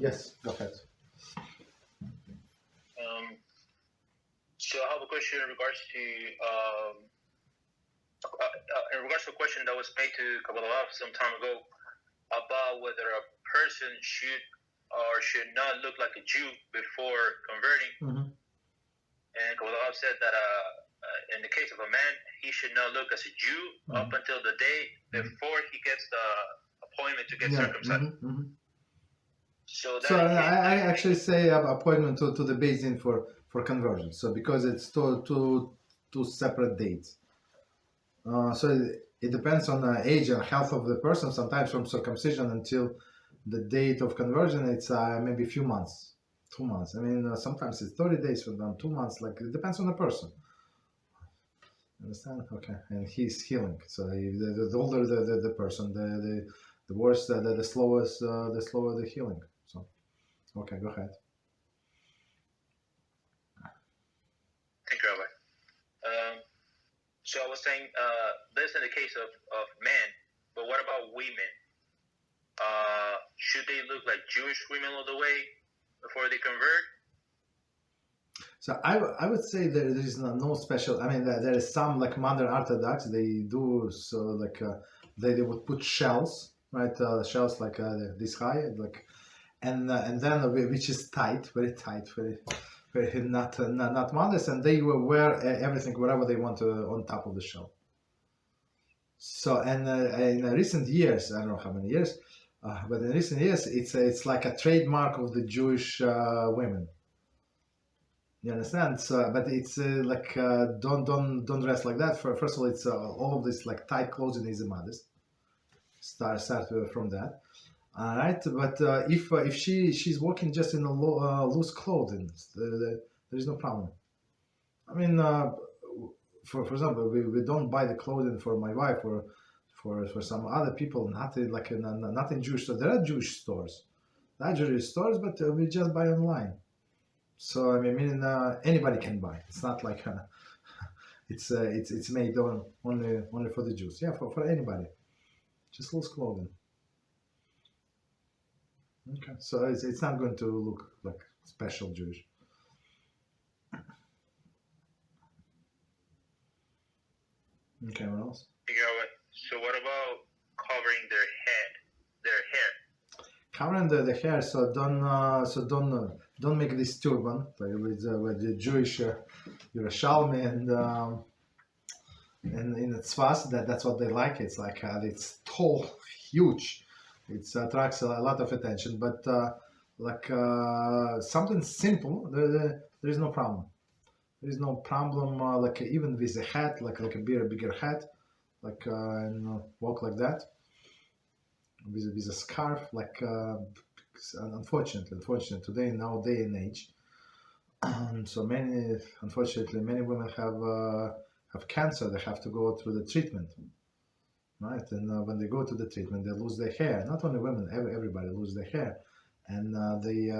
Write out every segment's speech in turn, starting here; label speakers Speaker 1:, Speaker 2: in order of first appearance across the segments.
Speaker 1: Yes, go ahead.
Speaker 2: So I have a question in regards to a question that was made to Kabbalah some time ago about whether a person should or should not look like a Jew before converting.
Speaker 1: Mm-hmm.
Speaker 2: And Kabbalah said that in the case of a man, he should not look as a Jew up until the day before he gets the appointment to get circumcised. So
Speaker 1: I actually say appointment to the Beis for conversion. So because it's two separate dates. So it depends on the age and health of the person. Sometimes from circumcision until the date of conversion, it's maybe a few months, 2 months. I mean, sometimes it's 30 days for them, 2 months. Like it depends on the person. Understand? Okay, and he's healing. So the older the person, the worse, the slower the healing. So, okay, go ahead.
Speaker 2: Thank you, Rabbi. So I was saying, this in the case of men, but what about women? Should they look like Jewish women all the way before they convert?
Speaker 1: So I would say there is no special. I mean, there is some like modern Orthodox. They do so like they would put shells, right? Shells like this high, like, and then which is tight, very not modest, and they will wear everything whatever they want on top of the shell. So and in recent years, I don't know how many years, but in recent years, it's like a trademark of the Jewish women. You understand? So, but it's like don't dress like that. First of all, it's all of this like tight clothing is immodest. Start from that. All right, but if she's walking just in a loose clothing, there is no problem. I mean, for example, we don't buy the clothing for my wife or for some other people. Not in Jewish stores. There are Jewish stores, not Jewish stores, but we just buy online. So I mean, anybody can buy. It's not like it's made only for the Jews. Yeah, for anybody, just loose clothing. Okay, so it's not going to look like special Jewish. Okay, what else?
Speaker 2: So what about covering their hair?
Speaker 1: Covering the hair, so don't make this turban like with the Jewish Yerushalmi and in its fast. That's what they like. It's like it's tall, huge. It attracts a lot of attention, but something simple, there is no problem. There is no problem, like even with a hat, like a bigger hat, like walk like that, with a scarf, like unfortunately today in our day and age, so unfortunately many women have cancer. They have to go through the treatment. Right, and when they go to the treatment, they lose their hair. Not only women, everybody lose their hair, and they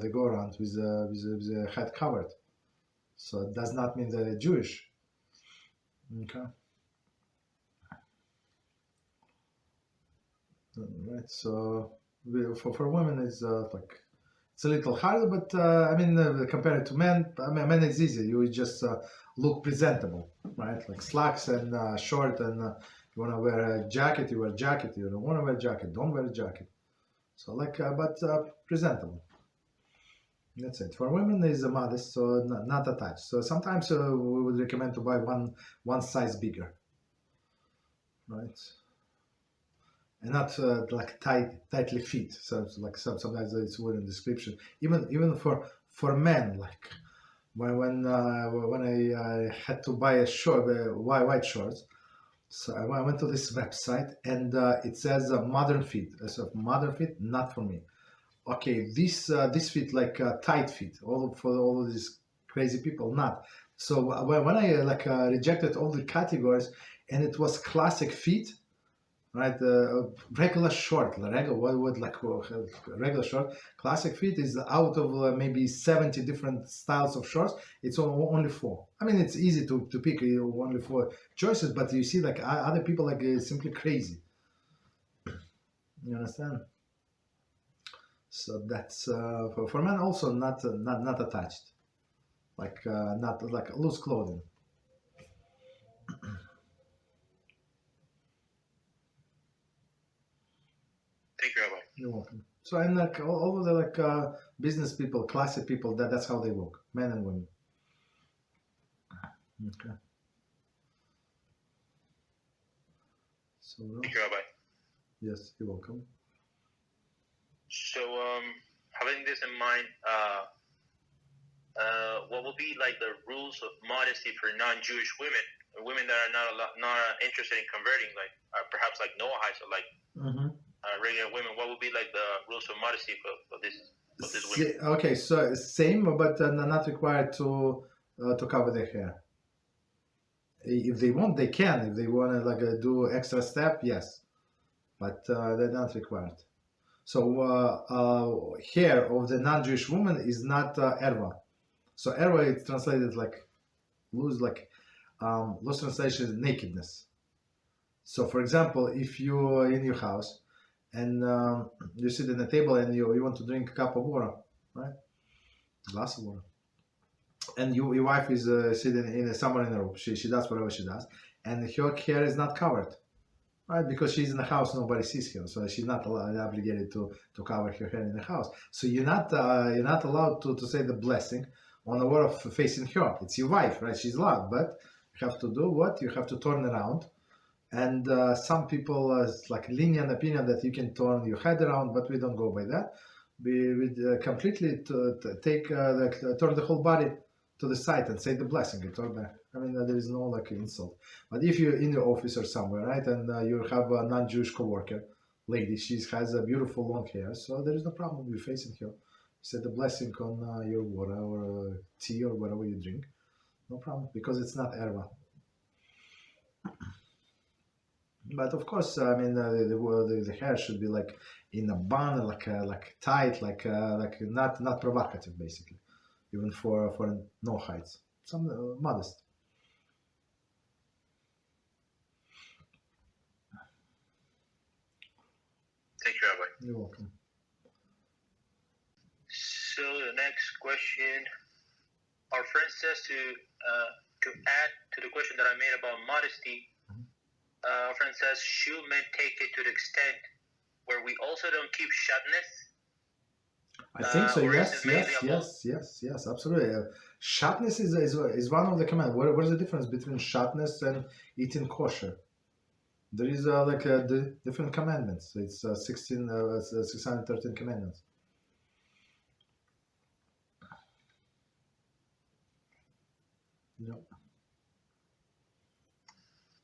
Speaker 1: go around with their head covered. So it does not mean they're Jewish. Okay. Right. So for women, it's like it's a little harder, but I mean, compared to men, men it's easy. You just look presentable, right? Like slacks and short and. You want to wear a jacket, you wear a jacket. You don't want to wear a jacket, don't wear a jacket. So like, but presentable. That's it. For women, is a modest, so not attached. So sometimes we would recommend to buy one size bigger, right? And not like tightly fit. So like sometimes it's word in description. Even for men, like when I had to buy a white shorts. So I went to this website and it says modern fit. So modern fit, not for me. Okay, this fit like tight fit. For all of these crazy people, not. So when I rejected all the categories, and it was classic fit, right? Regular short, regular short. Classic fit is out of maybe 70 different styles of shorts. It's only 4. I mean, it's easy to pick only 4 choices, but you see, like other people, simply crazy. You understand? So that's for men also not attached, like not like loose clothing.
Speaker 2: Thank you, Rabbi.
Speaker 1: You're welcome. So and like all of the like business people, classy people, that's how they work, men and women. Okay. So
Speaker 2: Thank you, Rabbi.
Speaker 1: yes, you're welcome.
Speaker 2: So, having this in mind, what will be like the rules of modesty for non-Jewish women that are not interested in converting, like perhaps like Noahites or like regular women? What would be like the rules of modesty for this women?
Speaker 1: Okay, so same, but not required to cover their hair. If they want, they can. If they want to like do extra step, yes, but they're not required. So hair of the non-Jewish woman is not erva. So erva is translated like loose, like loose translation is nakedness. So for example, if you're in your house and you sit at the table and you want to drink a cup of water, right, glass of water, and your wife is sitting in somewhere in the room, she does whatever she does, and her hair is not covered, right? Because she's in the house, nobody sees her, so she's not obligated to cover her hair in the house. So you're not allowed to say the blessing on the word of facing her. It's your wife, right? She's allowed, but you have to do what? You have to turn around. And some people like lenient opinion that you can turn your head around, but we don't go by that. We completely turn the whole body to the side and say the blessing. I mean, there is no like insult. But if you're in your office or somewhere, right, and you have a non-Jewish coworker, lady, she has a beautiful long hair, so there is no problem with facing her. Say the blessing on your water or tea or whatever you drink. No problem, because it's not erva. But of course, I mean, the hair should be like in a bun, like tight, like not provocative, basically, even for no heights, some modest.
Speaker 2: Thank you, Rabbi.
Speaker 1: You're welcome.
Speaker 2: So the next question, our friend says to add to the question that I made about modesty. Our friend says, should men take it to the extent where we also don't keep shatnez?
Speaker 1: I think so. Yes, absolutely. Shatnez is one of the commands. What is the difference between shatnez and eating kosher? There is the different commandments. It's 613 commandments. Yep.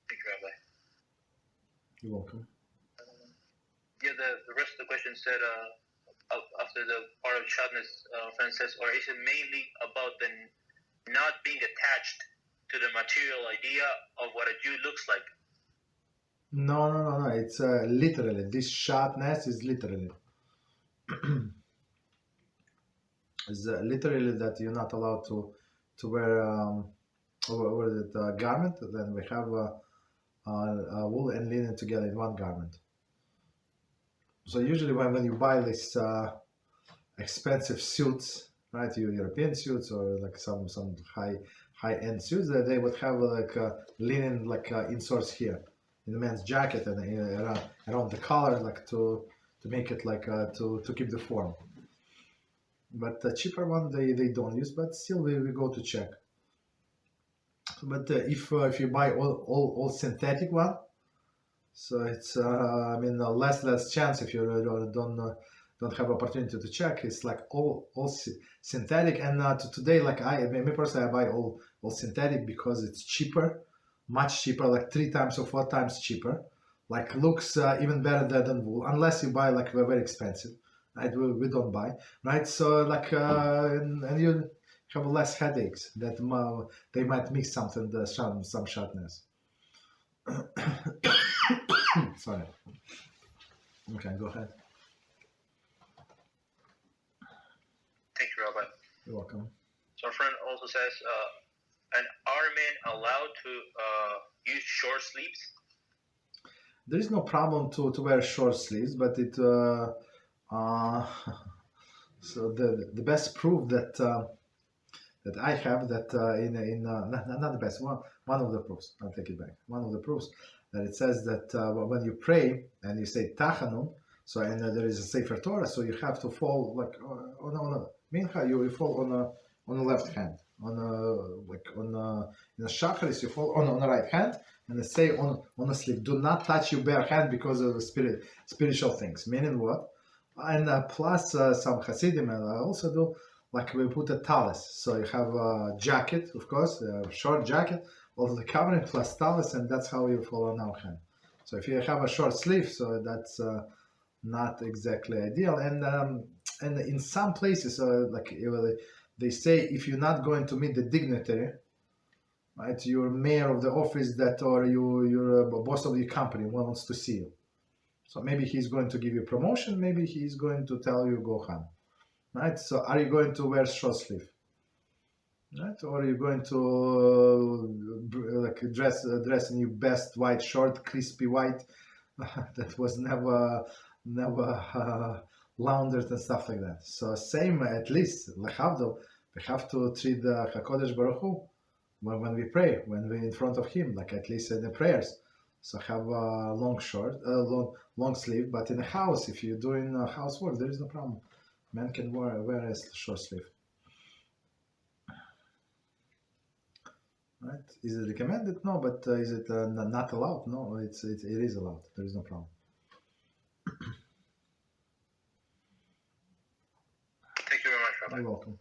Speaker 2: Thank you, Rabbi.
Speaker 1: You're welcome.
Speaker 2: The rest of the question said, after the part of shatnez, friend says, or is it mainly about the not being attached to the material idea of what a Jew looks like?
Speaker 1: No. It's literally. This shatnez is literally. It's literally that you're not allowed to wear over the garment. Then we have wool and linen together in one garment. So usually when you buy these expensive suits, right, European suits or like some high end suits, they would have like linen inserts here in the man's jacket and around the collar, like to make it like to keep the form. But the cheaper one they don't use, but still we go to check. But if you buy all synthetic one, so it's I mean less chance if you don't have opportunity to check. It's like all synthetic, and today like me personally I buy all synthetic because it's cheaper, much cheaper, like 3 times or 4 times cheaper. Like looks even better than wool, unless you buy like very expensive. Right, we don't buy, right? So like and you have less headaches that they might mix something some sharpness. Sorry. Okay, go ahead.
Speaker 2: Thank you, Rabbi.
Speaker 1: You're welcome.
Speaker 2: So our friend also says, and are men allowed to use short sleeves?
Speaker 1: There is no problem to wear short sleeves, but it So the best proof that that I have that not the best one of the proofs. I'll take it back. One of the proofs that it says that when you pray and you say Tachanun, so and there is a Sefer Torah, so you have to fall like on a mincha, you fall on the left hand, in the chakras you fall on the right hand, and they say on the sleeve, do not touch your bare hand because of the spiritual things. Meaning what? And plus some Hasidim also do, like we put a talus. So you have a jacket, of course, a short jacket, all the covering plus talus, and that's how you fall on our hand. So if you have a short sleeve, so that's not exactly ideal. And in some places, they say if you're not going to meet the dignitary, right, you're mayor of the office that, or you're a boss of the company wants to see you. So maybe he's going to give you promotion, maybe he's going to tell you go home, right? So are you going to wear short sleeve, right? Or are you going to dress in your best white short, crispy white that was never laundered and stuff like that? So same, at least lehavdil, we have to treat the Hakodesh Baruch Hu when we pray, when we're in front of Him, like at least in the prayers. So have a long sleeve, but in a house, if you're doing housework, there is no problem. Man can wear a short sleeve. Right? Is it recommended? No, but is it not allowed? No, it is allowed. There is no problem.
Speaker 2: Thank you very much, Rabbi.
Speaker 1: You're welcome.